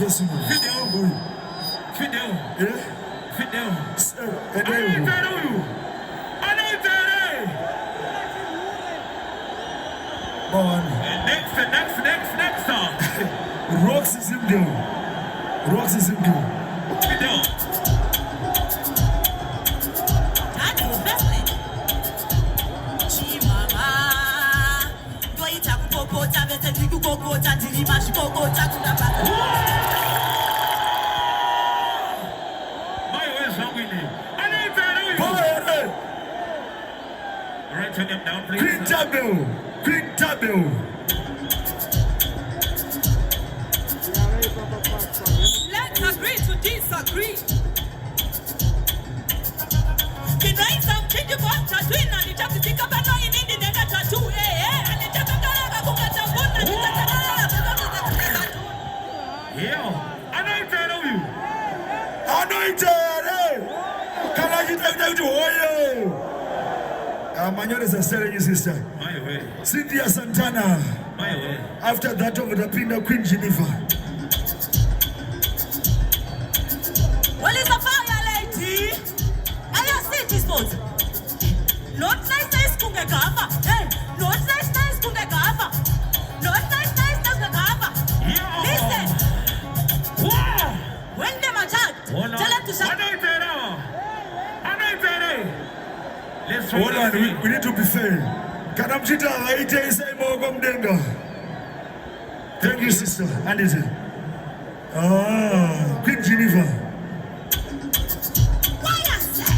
festival. Fidel. Yeah? Fidel. I Next song. Rocks is him down. Rocks is him down. Fidel. Alright, turn him down, please. Green tabel. Let's agree to disagree. Can I something you want to do? And it's up to think about it in the next 2 and it's up to yeah, anointed of you. Anointed! Can I get them to oil? Manyor is a selling sister. My way. Cynthia Santana. My way. After that, over the Pinda Queen Geneva. Well, it's a fire lady. I see this one. Not nice Kungagava. Hey, not nice Kungagava. Not nice Kungagava. Listen. Wow. When them attack, tell them to shut up. Hold on, we need to be fair. Kanamchita, I tell you, say more Denga. Thank you, sister. And is it? Queen Geneva. Why I say?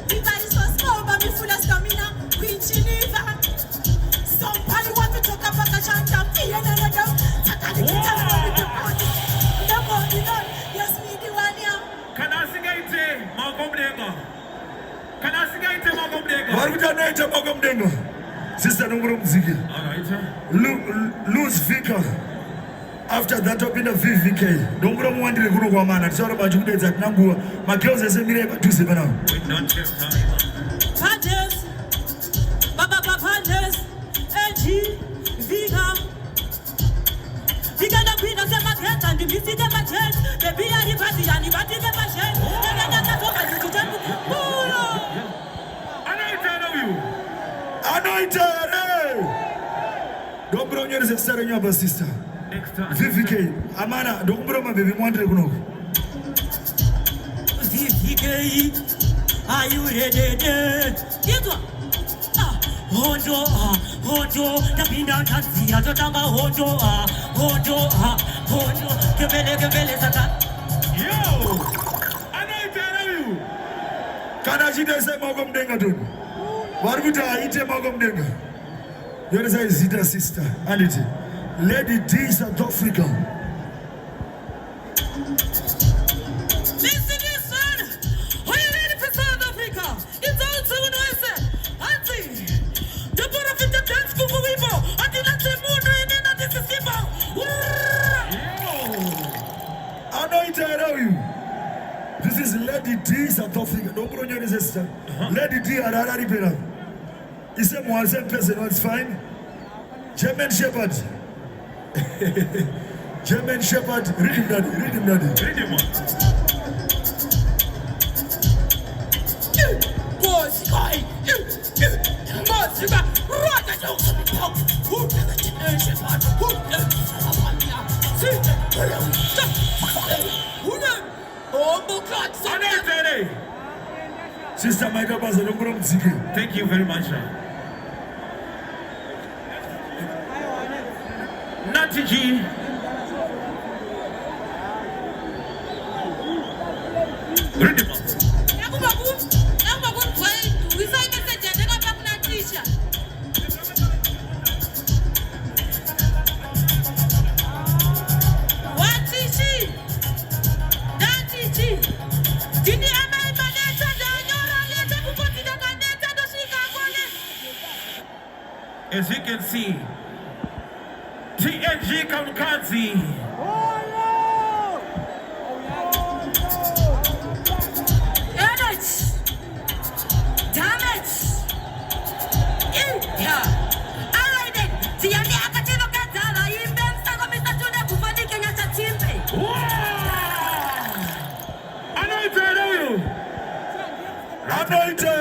Everybody's so small, but me full of stamina. Queen Geneva. Somebody want to talk about the chant of fear and another. Yes, me the one here. Can I sing it, Malcolm Denga? Can I sing it, Malcolm Denga? What would I name Malcolm Denga? Sister, no more music. Alright, Lose Vika. After that, I've been a VVK. Don't go one day, go to man. I'm sorry about you days at Nambu. My girls are saying, I'm to see now. We don't have time. Pages, Baba Pages, Edgy, Vika. Vika, the queen of the market and the visit the market. Baby, and the party and the party the market. Anointed! Don't bring your sister and your sister. Next time. VVK. Amana, don't bring my baby one day. VVK, are you ready? Get one. Hondo, the Pinda Tanzia, the Tama Hondo, Kevele Satan. Yo! Anointed of you! Can I see the same Mogum Denga? What would I eat a Mogum Denga? Here is a Zita sister, and it Lady D, South Africa. Listen, are you ready for South Africa? It's also when I say, Auntie, the benefit of dance for people, until that's a moon and then this is Simba. Anointed are you? This is Lady D, South Africa. Don't bring your sister. Lady D, Harare Cup. Is the one same person, it's fine. German Shepherd. German Shepherd. Read him, daddy. Read him, man. Boys, guy. Massive. Right at the top. Who never did the Shepherd? Who never Sister Michael Bazalongrom. Thank you very much. Natty G. Read him up. As you can see, TNG Vakadzi. anoita